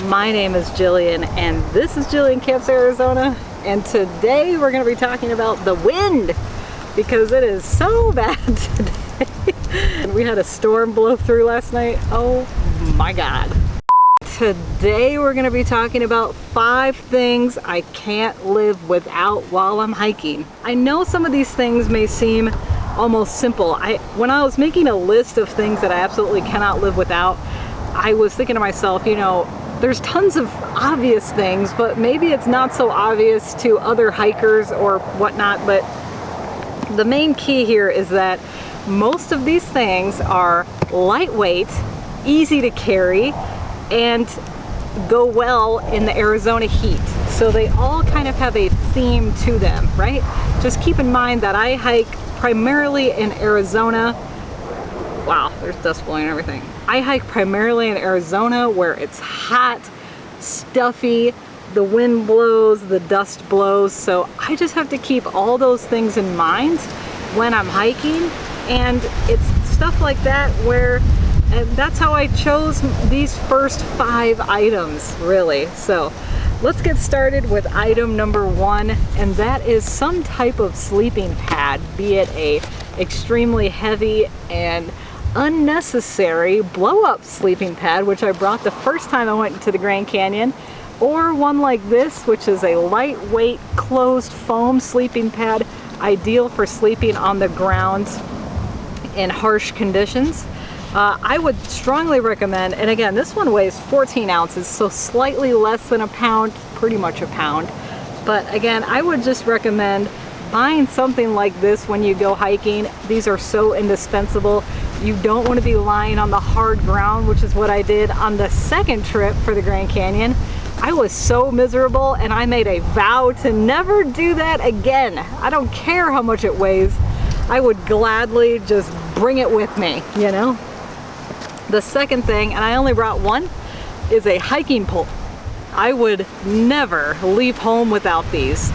My name is Jillian and this is Jillian Camps Arizona, and today we're going to be talking about the wind because it is so bad today. And we had a storm blow through last night. Oh my god. Today we're going to be talking about 5 things I can't live without while I'm hiking. I know some of these things may seem almost simple. When I was making a list of things that I absolutely cannot live without, I was thinking to myself, you know, there's tons of obvious things, but maybe it's not so obvious to other hikers or whatnot. But the main key here is that most of these things are lightweight, easy to carry, and go well in the Arizona heat. So they all kind of have a theme to them, right? Just keep in mind that I hike primarily in Arizona. Wow, there's dust blowing and everything. I hike primarily in Arizona where it's hot, stuffy, the wind blows, the dust blows. So I just have to keep all those things in mind when I'm hiking. And it's stuff like that where, and that's how I chose these first 5 items, really. So let's get started with item number 1, and that is some type of sleeping pad, be it a extremely heavy and unnecessary blow-up sleeping pad, which I brought the first time I went to the Grand Canyon, or one like this, which is a lightweight closed foam sleeping pad, ideal for sleeping on the ground in harsh conditions. I would strongly recommend, and again, this one weighs 14 ounces, so slightly less than a pound, pretty much a pound. But again, I would just recommend buying something like this when you go hiking. These are so indispensable. You don't want to be lying on the hard ground, which is what I did on the second trip for the Grand Canyon. I was so miserable, and I made a vow to never do that again. I don't care how much it weighs. I would gladly just bring it with me, you know? The second thing, and I only brought one, is a hiking pole. I would never leave home without these.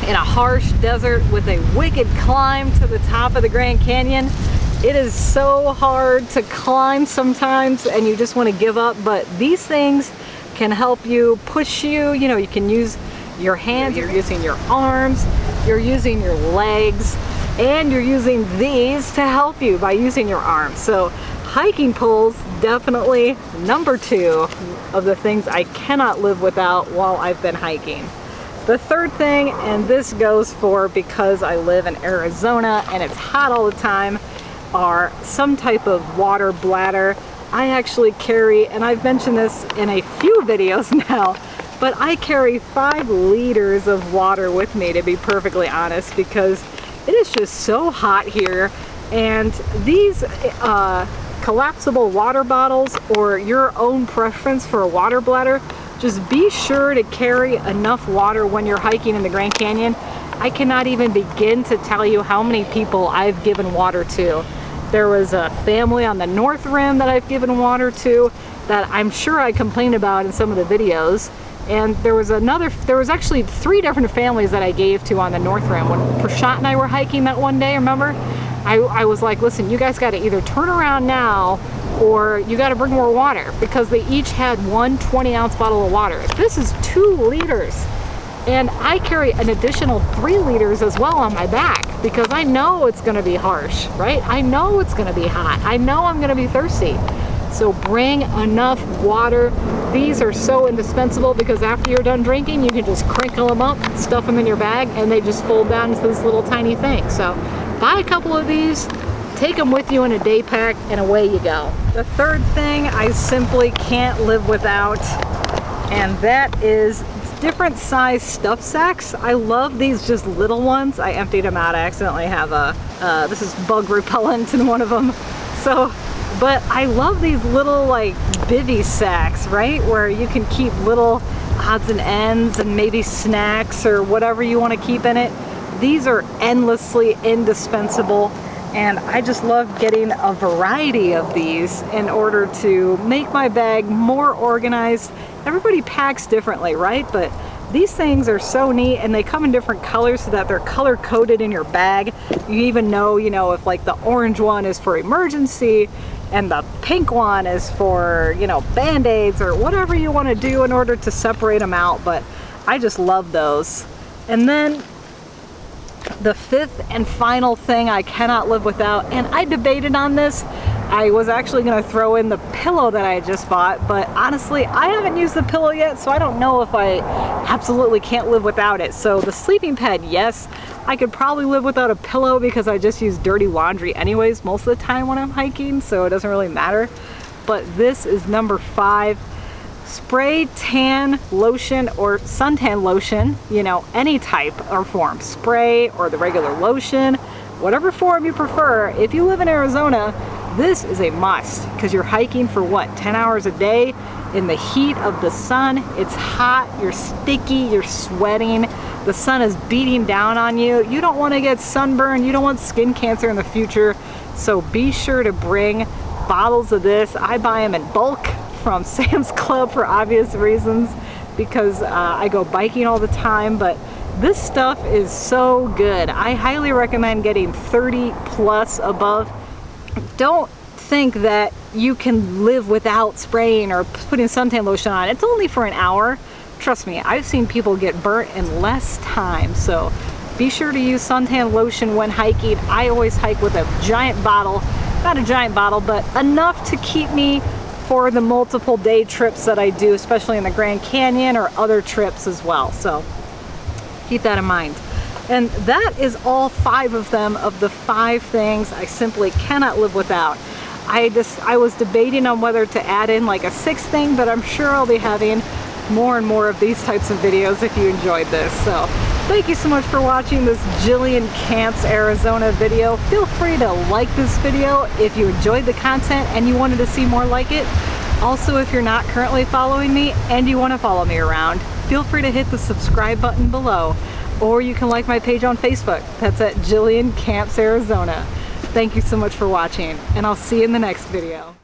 In a harsh desert with a wicked climb to the top of the Grand Canyon, it is so hard to climb sometimes and you just want to give up, but these things can help you, push you. You know, you can use your hands, you're using your arms, you're using your legs, and you're using these to help you by using your arms. So hiking poles, definitely number 2 of the things I cannot live without while I've been hiking. The third thing, and this goes for because I live in Arizona and it's hot all the time, are some type of water bladder. I actually carry, and I've mentioned this in a few videos now, but I carry 5 liters of water with me, to be perfectly honest, because it is just so hot here. And these collapsible water bottles, or your own preference for a water bladder, just be sure to carry enough water when you're hiking in the Grand Canyon. I cannot even begin to tell you how many people I've given water to. There was a family on the North Rim that I've given water to that I'm sure I complained about in some of the videos. And there was actually 3 different families that I gave to on the North Rim. When Prashant and I were hiking that one day, remember? I was like, listen, you guys got to either turn around now or you got to bring more water, because they each had one 20-ounce bottle of water. This is 2 liters. And I carry an additional 3 liters as well on my back because I know it's going to be harsh, right? I know it's going to be hot. I know I'm going to be thirsty. So bring enough water. These are so indispensable because after you're done drinking, you can just crinkle them up, stuff them in your bag, and they just fold down into this little tiny thing. So buy a couple of these, take them with you in a day pack, and away you go. The third thing I simply can't live without, and that is different size stuff sacks. I love these just little ones. I emptied them out. I accidentally have this is bug repellent in one of them. So, but I love these little like bivy sacks, right? Where you can keep little odds and ends and maybe snacks or whatever you want to keep in it. These are endlessly indispensable. And I just love getting a variety of these in order to make my bag more organized. Everybody packs differently, right? But these things are so neat, and they come in different colors so that they're color coded in your bag. You even know, if like the orange one is for emergency, and the pink one is for, you know, band-aids or whatever you want to do in order to separate them out, but I just love those. And then the fifth and final thing I cannot live without, and I debated on this. I was actually going to throw in the pillow that I just bought, but honestly, I haven't used the pillow yet, so I don't know if I absolutely can't live without it. So the sleeping pad, yes, I could probably live without a pillow because I just use dirty laundry anyways most of the time when I'm hiking, so it doesn't really matter. But this is number 5. Spray tan lotion or suntan lotion, you know, any type or form, spray or the regular lotion, whatever form you prefer. If you live in Arizona, this is a must because you're hiking for what, 10 hours a day in the heat of the sun. It's hot, you're sticky, you're sweating, the sun is beating down on you. You don't want to get sunburned, you don't want skin cancer in the future, so be sure to bring bottles of this. I buy them in bulk from Sam's Club for obvious reasons because I go biking all the time, but this stuff is so good. I highly recommend getting 30 plus above. Don't think that you can live without spraying or putting suntan lotion on. It's only for an hour. Trust me, I've seen people get burnt in less time, so be sure to use suntan lotion when hiking. I always hike with a giant bottle, not a giant bottle, but enough to keep me for the multiple day trips that I do, especially in the Grand Canyon or other trips as well. So keep that in mind. And that is all 5 of them, of the 5 things I simply cannot live without. I was debating on whether to add in like a 6th thing, but I'm sure I'll be having more and more of these types of videos if you enjoyed this. So thank you so much for watching this Jillian Camps Arizona video. Feel free to like this video if you enjoyed the content and you wanted to see more like it. Also, if you're not currently following me and you want to follow me around, feel free to hit the subscribe button below, or you can like my page on Facebook. That's at Jillian Camps Arizona. Thank you so much for watching, and I'll see you in the next video.